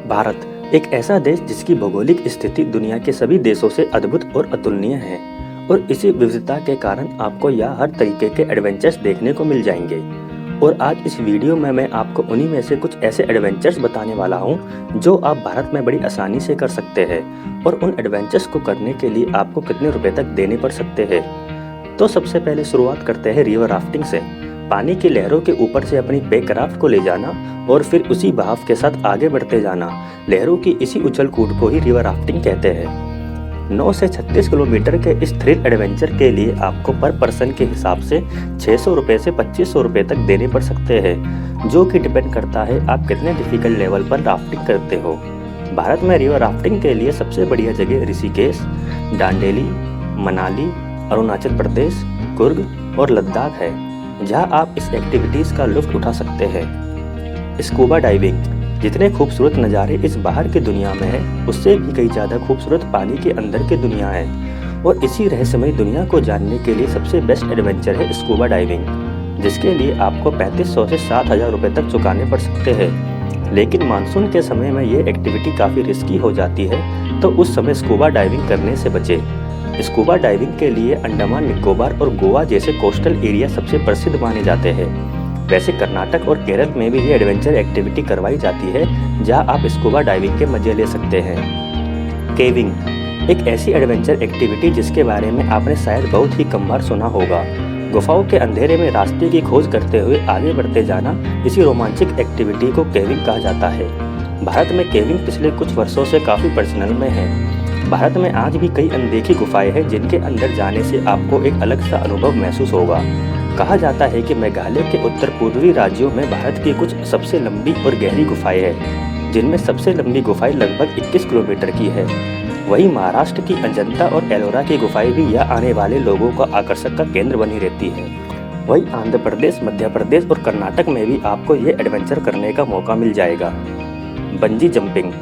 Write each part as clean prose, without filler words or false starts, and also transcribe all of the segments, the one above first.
भारत एक ऐसा देश जिसकी भौगोलिक स्थिति दुनिया के सभी देशों से अद्भुत और अतुलनीय है और इसी विविधता के कारण आपको यहाँ हर तरीके के एडवेंचर्स देखने को मिल जाएंगे। और आज इस वीडियो में मैं आपको उन्हीं में से कुछ ऐसे एडवेंचर्स बताने वाला हूँ जो आप भारत में बड़ी आसानी से कर सकते हैं और उन एडवेंचर्स को करने के लिए आपको कितने रुपए तक देने पड़ सकते हैं। तो सबसे पहले शुरुआत करते हैं रिवर राफ्टिंग से। पानी की लहरों के ऊपर से अपनी पेक्राफ्ट को ले जाना और फिर उसी बहाव के साथ आगे बढ़ते जाना, लहरों की इसी उछल कूद को ही रिवर राफ्टिंग कहते हैं। 9 से 36 किलोमीटर के इस थ्रिल एडवेंचर के लिए आपको पर पर्सन के हिसाब से 600 रुपये से 2500 रुपये तक देने पड़ सकते हैं, जो कि डिपेंड करता है आप कितने डिफिकल्ट लेवल पर राफ्टिंग करते हो। भारत में रिवर राफ्टिंग के लिए सबसे बढ़िया जगह ऋषिकेश, दांडेली, मनाली, अरुणाचल प्रदेश, कुर्ग और लद्दाख है, जहां आप इस एक्टिविटीज़ का लुत्फ उठा सकते हैं। स्कूबा डाइविंग, जितने खूबसूरत नज़ारे इस बाहर की दुनिया में है उससे भी कई ज़्यादा खूबसूरत पानी के अंदर की दुनिया है और इसी रहस्यमयी दुनिया को जानने के लिए सबसे बेस्ट एडवेंचर है स्कूबा डाइविंग, जिसके लिए आपको 3500 से 7000 रुपये तक चुकाने पड़ सकते हैं। लेकिन मानसून के समय में ये एक्टिविटी काफ़ी रिस्की हो जाती है, तो उस समय स्कूबा डाइविंग करने से बचें। स्कूबा डाइविंग के लिए अंडमान निकोबार और गोवा जैसे कोस्टल एरिया सबसे प्रसिद्ध माने जाते हैं। वैसे कर्नाटक और केरल में भी ये एडवेंचर एक्टिविटी करवाई जाती है, जहां आप स्कूबा डाइविंग के मजे ले सकते हैं। केविंग एक ऐसी एडवेंचर एक्टिविटी जिसके बारे में आपने शायद बहुत ही कम बार सुना होगा। गुफाओं के अंधेरे में रास्ते की खोज करते हुए आगे बढ़ते जाना, इसी रोमांचक एक्टिविटी को केविंग कहा जाता है। भारत में केविंग पिछले कुछ वर्षों से काफ़ी प्रचलन में है। भारत में आज भी कई अनदेखी गुफाएं हैं जिनके अंदर जाने से आपको एक अलग सा अनुभव महसूस होगा। कहा जाता है कि मेघालय के उत्तर पूर्वी राज्यों में भारत की कुछ सबसे लंबी और गहरी गुफाएं हैं, जिनमें सबसे लंबी गुफाएं लगभग 21 किलोमीटर की है। वहीं महाराष्ट्र की अजंता और एलोरा की गुफाएं भी यहाँ आने वाले लोगों का आकर्षक का केंद्र बनी रहती है। वहीं आंध्र प्रदेश, मध्य प्रदेश और कर्नाटक में भी आपको ये एडवेंचर करने का मौका मिल जाएगा। बंजी जंपिंग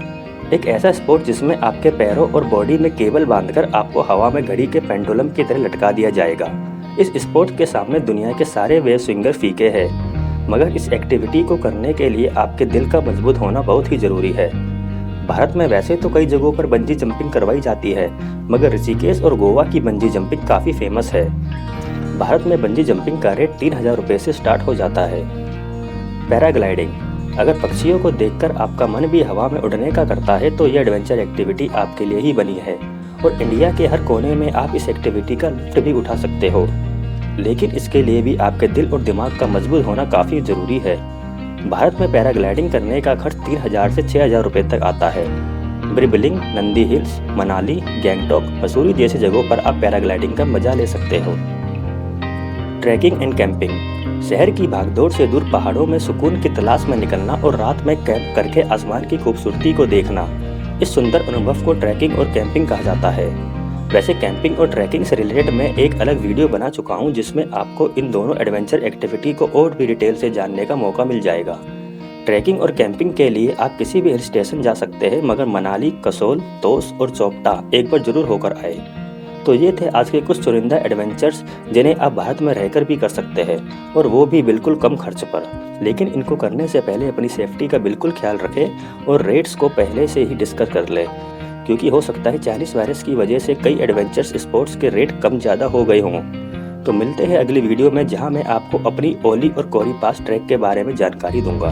एक ऐसा स्पोर्ट जिसमें आपके पैरों और बॉडी में केबल बांधकर आपको हवा में घड़ी के पेंडुलम की तरह लटका दिया जाएगा। इस स्पोर्ट के सामने दुनिया के सारे वेव स्विंगर फीके हैं, मगर इस एक्टिविटी को करने के लिए आपके दिल का मजबूत होना बहुत ही ज़रूरी है। भारत में वैसे तो कई जगहों पर बंजी जंपिंग करवाई जाती है, मगर ऋषिकेश और गोवा की बंजी जंपिंग काफ़ी फेमस है। भारत में बंजी जंपिंग का रेट 3000 रुपये से स्टार्ट हो जाता है। पैराग्लाइडिंग, अगर पक्षियों को देखकर आपका मन भी हवा में उड़ने का करता है तो ये एडवेंचर एक्टिविटी आपके लिए ही बनी है और इंडिया के हर कोने में आप इस एक्टिविटी का लुत्फ भी उठा सकते हो। लेकिन इसके लिए भी आपके दिल और दिमाग का मजबूत होना काफ़ी ज़रूरी है। भारत में पैराग्लाइडिंग करने का खर्च 3000 से 6000 रुपये तक आता है। ब्रिबलिंग, नंदी हिल्स, मनाली, गैंगटॉक, मसूरी जैसी जगहों पर आप पैराग्लाइडिंग का मजा ले सकते हो। ट्रैकिंग एंड कैंपिंग, शहर की भागदौड़ से दूर पहाड़ों में सुकून की तलाश में निकलना और रात में कैंप करके आसमान की खूबसूरती को देखना, इस सुंदर अनुभव को ट्रैकिंग और कैंपिंग कहा जाता है। वैसे कैंपिंग और ट्रैकिंग से रिलेटेड मैं एक अलग वीडियो बना चुका हूं, जिसमें आपको इन दोनों एडवेंचर एक्टिविटी को और भी डिटेल से जानने का मौका मिल जाएगा। ट्रैकिंग और कैंपिंग के लिए आप किसी भी हिल स्टेशन जा सकते हैं, मगर मनाली, कसोल, तोश और चोपटा एक बार जरूर होकर आए। तो ये थे आज के कुछ चुनिंदा एडवेंचर्स जिन्हें आप भारत में रहकर भी कर सकते हैं, और वो भी बिल्कुल कम खर्च पर। लेकिन इनको करने से पहले अपनी सेफ्टी का बिल्कुल ख्याल रखें और रेट्स को पहले से ही डिस्कस कर लें, क्योंकि हो सकता है चाइनीज वायरस की वजह से कई एडवेंचर्स स्पोर्ट्स के रेट कम ज़्यादा हो गए हों। तो मिलते हैं अगली वीडियो में, जहां मैं आपको अपनी ओली और कोरी पास ट्रैक के बारे में जानकारी दूंगा।